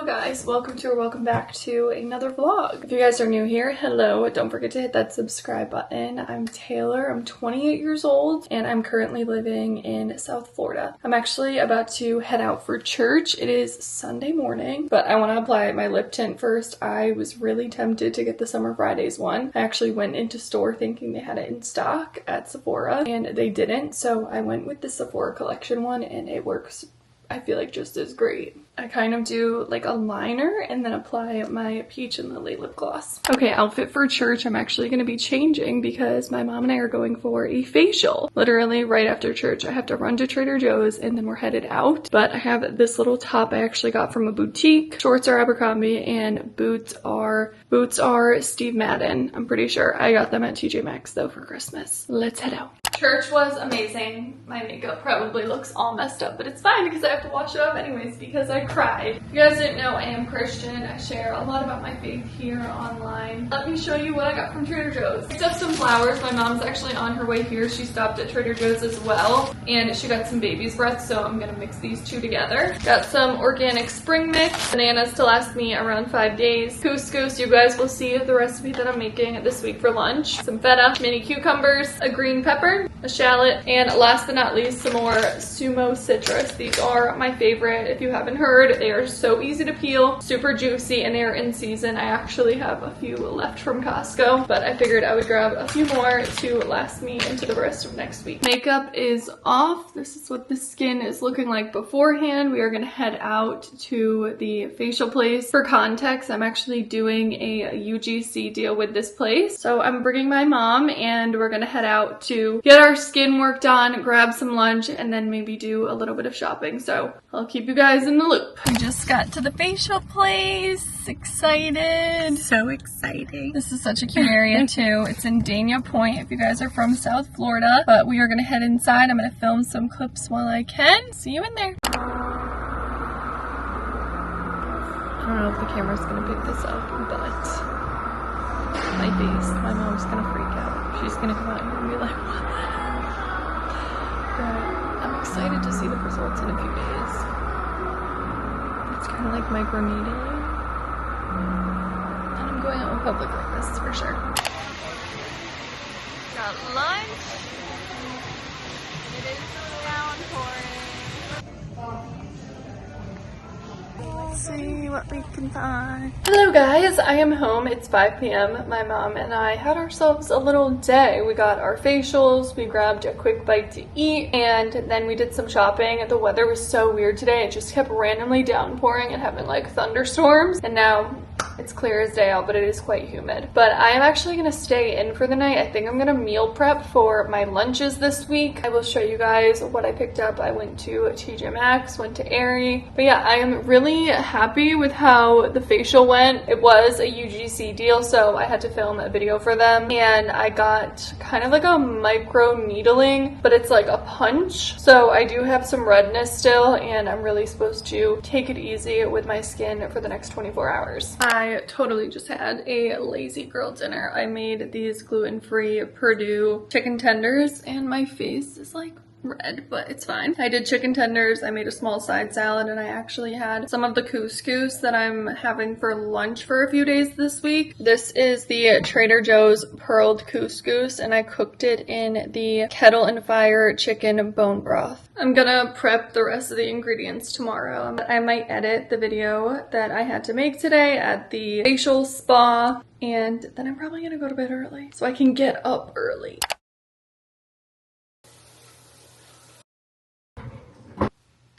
guys, welcome back to another vlog. If you guys are new here, hello, don't forget to hit that subscribe button. I'm Taylor, I'm 28 years old, and I'm currently living in South Florida. I'm actually about to head out for church. It is Sunday morning, but I want to apply my lip tint first. I was really tempted to get the Summer Fridays one. I actually went into store thinking they had it in stock at Sephora, and they didn't, so I went with the Sephora collection one, and it works, I feel like, just as great. I kind of do like a liner and then apply my Peach and Lily lip gloss. Okay, outfit for church. I'm actually going to be changing because my mom and I are going for a facial. Literally right after church. I have to run to Trader Joe's and then we're headed out. But I have this little top I actually got from a boutique. Shorts are Abercrombie and boots are Steve Madden. I'm pretty sure. I got them at TJ Maxx though for Christmas. Let's head out. Church was amazing. My makeup probably looks all messed up, but it's fine because I have to wash it off anyways because I cried. If you guys didn't know, I am Christian. I share a lot about my faith here online. Let me show you what I got from Trader Joe's. Picked up some flowers. My mom's actually on her way here. She stopped at Trader Joe's as well, and she got some baby's breath, so I'm gonna mix these two together. Got some organic spring mix, bananas to last me around 5 days, couscous. You guys will see the recipe that I'm making this week for lunch. Some feta, mini cucumbers, a green pepper, a shallot, and last but not least, some more sumo citrus. These are my favorite. If you haven't heard, they are so easy to peel, super juicy, and they are in season. I actually have a few left from Costco, but I figured I would grab a few more to last me into the rest of next week. Makeup is off. This is what the skin is looking like beforehand. We are gonna head out to the facial place. For context, I'm actually doing a UGC deal with this place. So I'm bringing my mom and we're gonna head out to get our skin worked on, grab some lunch, and then maybe do a little bit of shopping. So I'll keep you guys in the loop. We just got to the facial place. Excited. So exciting. This is such a cute area too. It's in Dania Point if you guys are from South Florida. But we are gonna head inside. I'm gonna film some clips while I can. See you in there. I don't know if the camera's gonna pick this up, but my face, my mom's gonna freak out. She's gonna come out here and be like, what the heck? But I'm excited to see the results in a few days. It's kind of like microneedling. And I'm going out in public like this for sure. Got lunch. It is downpouring. Let's see what we can find. Hello guys, I am home. It's 5 p.m. My mom and I had ourselves a little day. We got our facials, we grabbed a quick bite to eat, and then we did some shopping. The weather was so weird today. It just kept randomly downpouring and having like thunderstorms, and now it's clear as day out, but it is quite humid. But I am actually gonna stay in for the night. I think I'm gonna meal prep for my lunches this week. I will show you guys what I picked up. I went to TJ Maxx, went to Aerie. But yeah, I am really happy with how the facial went. It was a UGC deal, so I had to film a video for them. And I got kind of like a micro needling, but it's like a punch. So I do have some redness still, and I'm really supposed to take it easy with my skin for the next 24 hours. I totally just had a lazy girl dinner. I made these gluten-free Purdue chicken tenders and my face is like red, but it's fine. I did chicken tenders, I made a small side salad, and I actually had some of the couscous that I'm having for lunch for a few days this week. This is the Trader Joe's pearled couscous, and I cooked it in the Kettle and Fire chicken bone broth. I'm gonna prep the rest of the ingredients tomorrow. I might edit the video that I had to make today at the facial spa, and then I'm probably gonna go to bed early so I can get up early.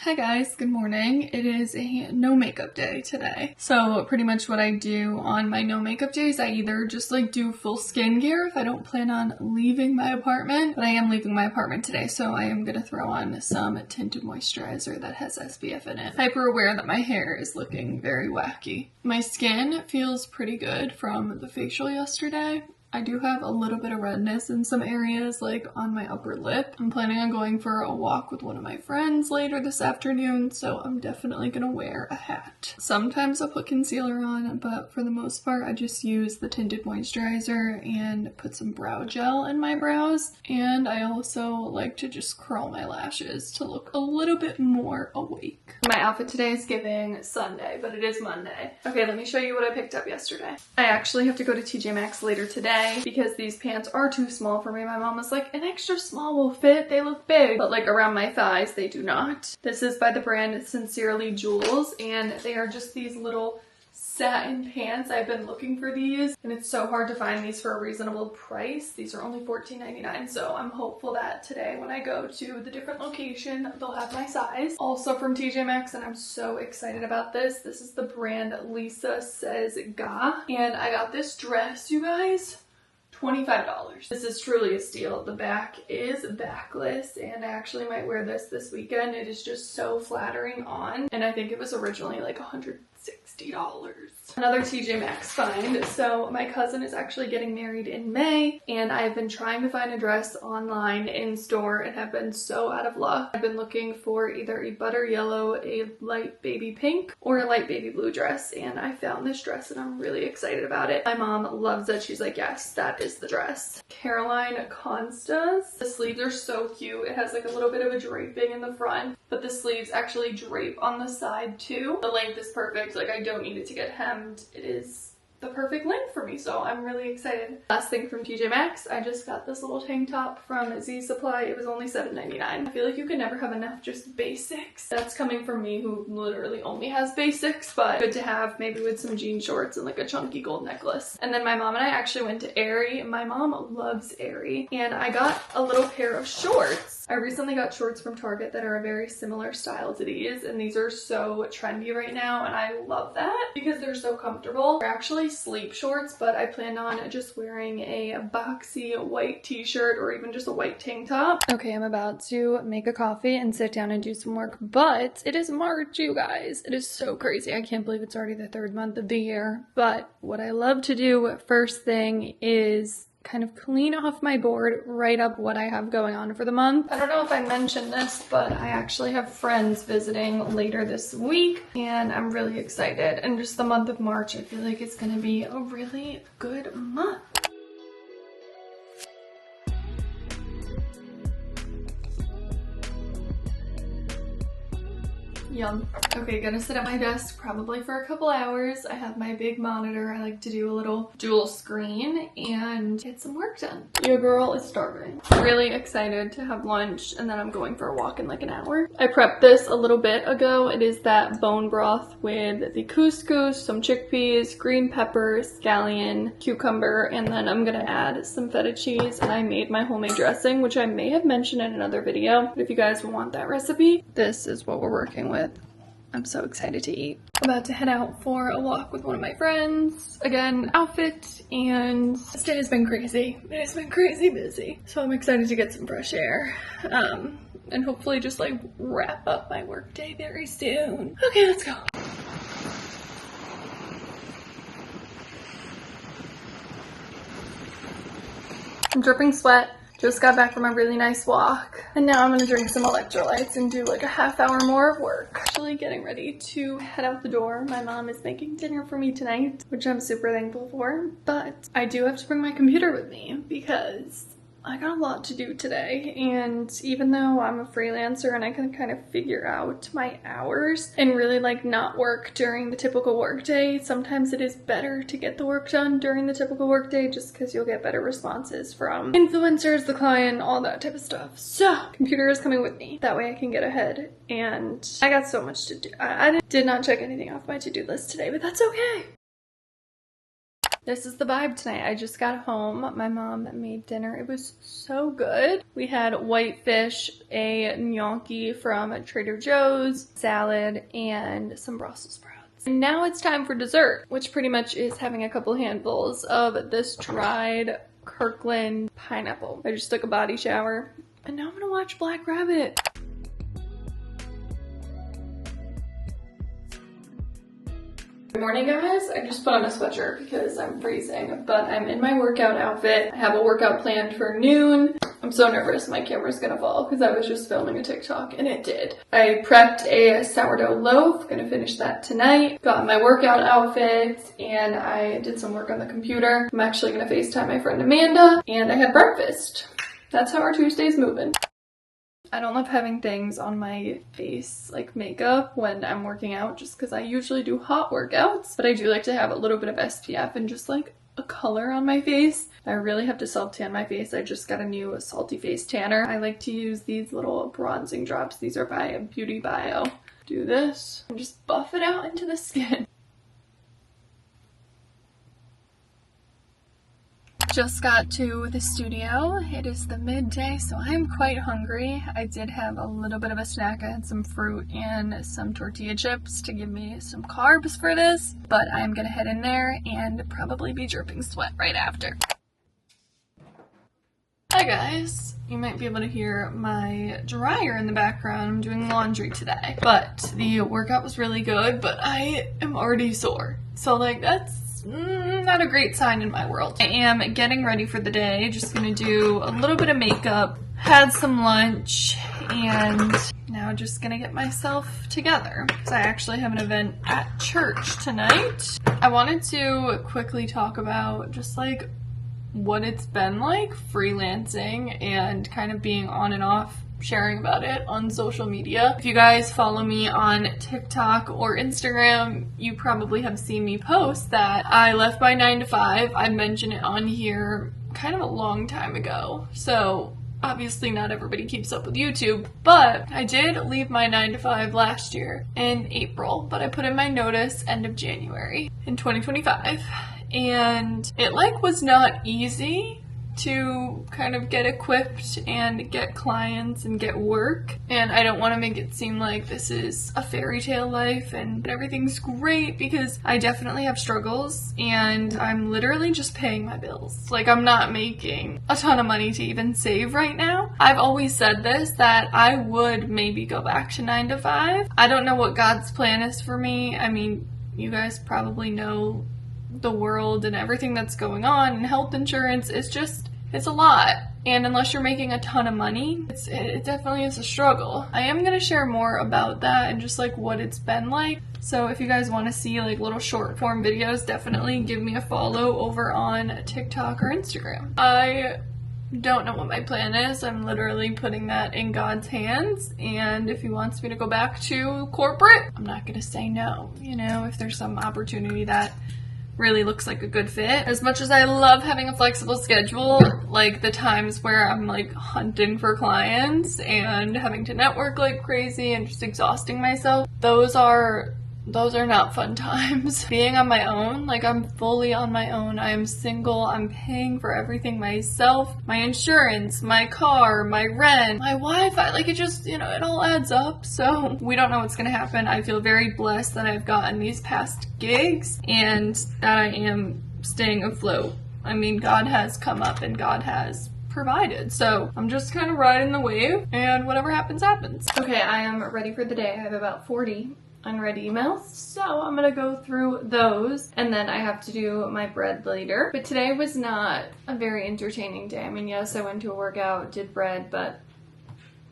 Hi guys, good morning. It is a no makeup day today. So pretty much what I do on my no makeup days, I either just like do full skincare if I don't plan on leaving my apartment, but I am leaving my apartment today, so I am gonna throw on some tinted moisturizer that has SPF in it. Hyper aware that my hair is looking very wacky. My skin feels pretty good from the facial yesterday. I do have a little bit of redness in some areas, like on my upper lip. I'm planning on going for a walk with one of my friends later this afternoon, so I'm definitely gonna wear a hat. Sometimes I'll put concealer on, but for the most part, I just use the tinted moisturizer and put some brow gel in my brows. And I also like to just curl my lashes to look a little bit more awake. My outfit today is giving Sunday, but it is Monday. Okay, let me show you what I picked up yesterday. I actually have to go to TJ Maxx later today because these pants are too small for me. My mom was like, an extra small will fit, they look big, but like around my thighs they do not. This is by the brand Sincerely Jules, and they are just these little satin pants. I've been looking for these and it's so hard to find these for a reasonable price. These are only $14.99, so I'm hopeful that today when I go to the different location they'll have my size. Also from TJ Maxx, and I'm so excited about this. This is the brand Lisa Says Ga, and I got this dress, you guys, $25. This is truly a steal. The back is backless, and I actually might wear this weekend. It is just so flattering on, and I think it was originally like $160. Another TJ Maxx find. So my cousin is actually getting married in May, and I've been trying to find a dress online in store and have been so out of luck. I've been looking for either a butter yellow, a light baby pink, or a light baby blue dress, and I found this dress and I'm really excited about it. My mom loves it. She's like, yes, that is the dress. Caroline Consta's. The sleeves are so cute. It has like a little bit of a draping in the front, but the sleeves actually drape on the side too. The length is perfect. Like, I don't need it to get hemmed. It is the perfect length for me, so I'm really excited. Last thing from TJ Maxx, I just got this little tank top from Z Supply. It was only $7.99. I feel like you can never have enough just basics. That's coming from me who literally only has basics, but good to have, maybe with some jean shorts and like a chunky gold necklace. And then my mom and I actually went to Aerie. My mom loves Aerie, and I got a little pair of shorts. I recently got shorts from Target that are a very similar style to these, and these are so trendy right now, and I love that because they're so comfortable. They're actually sleep shorts, but I plan on just wearing a boxy white t-shirt or even just a white tank top. Okay, I'm about to make a coffee and sit down and do some work, but it is March, you guys. It is so crazy. I can't believe it's already the 3rd month of the year, but what I love to do first thing is kind of clean off my board, write up what I have going on for the month. I don't know if I mentioned this, but I actually have friends visiting later this week, and I'm really excited. And just the month of March, I feel like it's gonna be a really good month. Yum. Okay, gonna sit at my desk probably for a couple hours. I have my big monitor. I like to do a little dual screen and get some work done. Your girl is starving. Really excited to have lunch, and then I'm going for a walk in like an hour. I prepped this a little bit ago. It is that bone broth with the couscous, some chickpeas, green pepper, scallion, cucumber, and then I'm gonna add some feta cheese, and I made my homemade dressing, which I may have mentioned in another video, but if you guys want that recipe, this is what we're working with. I'm so excited to eat. I'm about to head out for a walk with one of my friends. Again, outfit, and this day has been crazy. It has been crazy busy. So I'm excited to get some fresh air. And hopefully just like wrap up my work day very soon. Okay, let's go. I'm dripping sweat. Just got back from a really nice walk, and now I'm gonna drink some electrolytes and do like a half-hour more of work. Actually getting ready to head out the door. My mom is making dinner for me tonight, which I'm super thankful for, but I do have to bring my computer with me because I got a lot to do today, and even though I'm a freelancer and I can kind of figure out my hours and really like not work during the typical workday, sometimes it is better to get the work done during the typical workday just because you'll get better responses from influencers, the client, all that type of stuff. So computer is coming with me. That way I can get ahead, and I got so much to do. I did not check anything off my to-do list today, but that's okay. This is the vibe tonight. I just got home. My mom made dinner. It was so good. We had white fish, a gnocchi from Trader Joe's, salad, and some Brussels sprouts. And now it's time for dessert, which pretty much is having a couple handfuls of this dried Kirkland pineapple. I just took a body shower, and now I'm gonna watch Black Rabbit. Good morning, guys. I just put on a sweatshirt because I'm freezing, but I'm in my workout outfit. I have a workout planned for noon. I'm so nervous my camera's gonna fall because I was just filming a TikTok and it did. I prepped a sourdough loaf, gonna finish that tonight. Got my workout outfit and I did some work on the computer. I'm actually gonna FaceTime my friend Amanda and I had breakfast. That's how our Tuesday's moving. I don't love having things on my face, like makeup, when I'm working out, just because I usually do hot workouts, but I do like to have a little bit of SPF and just like a color on my face. I really have to self tan my face. I just got a new salty face tanner. I like to use these little bronzing drops. These are by Beauty Bio. Do this and just buff it out into the skin. Just got to the studio. It is the midday, so I'm quite hungry. I did have a little bit of a snack. I had some fruit and some tortilla chips to give me some carbs for this, but I'm gonna head in there and probably be dripping sweat right after. Hi guys. You might be able to hear my dryer in the background. I'm doing laundry today, but the workout was really good, but I am already sore. So like that's not a great sign in my world. I am getting ready for the day, just gonna do a little bit of makeup, had some lunch, and now just gonna get myself together because I actually have an event at church tonight. I wanted to quickly talk about just like what it's been like freelancing and kind of being on and off sharing about it on social media. If you guys follow me on TikTok or Instagram, you probably have seen me post that I left my 9 to 5. I mentioned it on here kind of a long time ago. So obviously not everybody keeps up with YouTube, but I did leave my 9 to 5 last year in April, but I put in my notice end of January in 2025. And it like was not easy to kind of get equipped and get clients and get work. And I don't want to make it seem like this is a fairy tale life and everything's great, because I definitely have struggles and I'm literally just paying my bills. Like I'm not making a ton of money to even save right now. I've always said this, that I would maybe go back to 9 to 5. I don't know what God's plan is for me. I mean, you guys probably know the world and everything that's going on, and health insurance is just, it's a lot. And unless you're making a ton of money, it definitely is a struggle. I am going to share more about that and just like what it's been like. So if you guys want to see like little short form videos, definitely give me a follow over on TikTok or Instagram. I don't know what my plan is. I'm literally putting that in God's hands, and if he wants me to go back to corporate, I'm not going to say no. You know, if there's some opportunity that really looks like a good fit. As much as I love having a flexible schedule, like the times where I'm like hunting for clients and having to network like crazy and just exhausting myself, those are not fun times. Being on my own, like I'm fully on my own. I am single. I'm paying for everything myself. My insurance, my car, my rent, my Wi-Fi, like it just, you know, it all adds up. So we don't know what's gonna happen. I feel very blessed that I've gotten these past gigs and that I am staying afloat. I mean, God has come up and God has provided. So I'm just kind of riding the wave, and whatever happens, happens. Okay, I am ready for the day. I have about 40 unread emails, so I'm gonna go through those, and then I have to do my bread later. But today was not a very entertaining day. I mean, yes, I went to a workout, did bread, but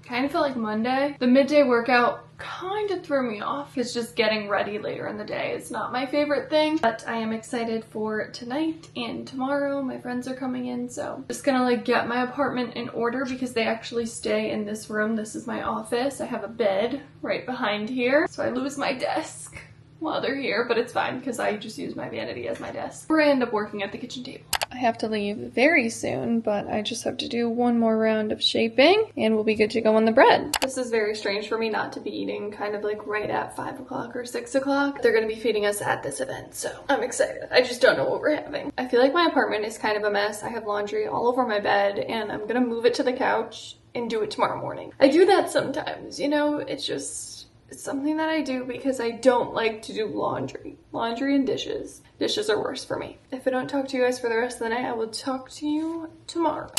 kind of felt like Monday. The midday workout kind of threw me off. It's just getting ready later in the day. It's not my favorite thing, but I am excited for tonight and tomorrow. My friends are coming in, so just gonna like get my apartment in order because they actually stay in this room. This is my office. I have a bed right behind here, so I lose my desk while they're here, but it's fine because I just use my vanity as my desk, or I end up working at the kitchen table. I have to leave very soon, but I just have to do one more round of shaping and we'll be good to go on the bread. This is very strange for me not to be eating kind of like right at 5 o'clock or 6 o'clock. They're gonna be feeding us at this event, so I'm excited. I just don't know what we're having. I feel like my apartment is kind of a mess. I have laundry all over my bed and I'm gonna move it to the couch and do it tomorrow morning. I do that sometimes, you know, it's something that I do because I don't like to do laundry. Laundry and dishes. Dishes are worse for me. If I don't talk to you guys for the rest of the night, I will talk to you tomorrow.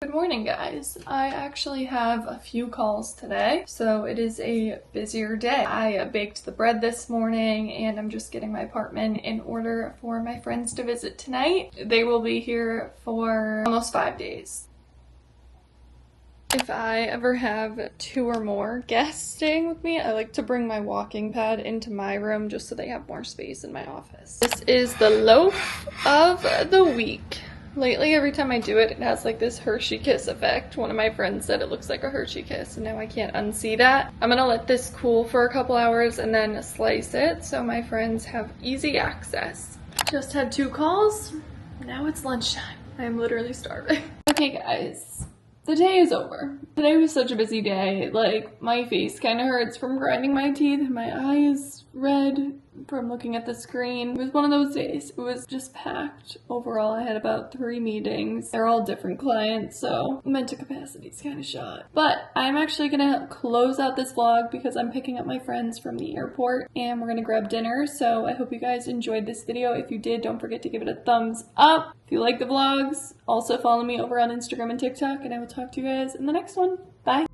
Good morning, guys. I actually have a few calls today, so it is a busier day. I baked the bread this morning and I'm just getting my apartment in order for my friends to visit tonight. They will be here for almost 5 days. If I ever have 2 or more guests staying with me, I like to bring my walking pad into my room just so they have more space in my office. This is the loaf of the week. Lately, every time I do it, it has like this Hershey Kiss effect. One of my friends said it looks like a Hershey Kiss, and now I can't unsee that. I'm gonna let this cool for a couple hours and then slice it so my friends have easy access. Just had 2 calls. Now it's lunchtime. I am literally starving. Okay, guys. The day is over. Today was such a busy day. Like, my face kind of hurts from grinding my teeth and my eyes red from looking at the screen. It was one of those days. It was just packed. Overall, I had about 3 meetings. They're all different clients, so mental capacity is kind of shot. But I'm actually gonna close out this vlog because I'm picking up my friends from the airport and we're gonna grab dinner. So I hope you guys enjoyed this video. If you did, don't forget to give it a thumbs up. If you like the vlogs, also follow me over on Instagram and TikTok, and I will talk to you guys in the next one. Bye.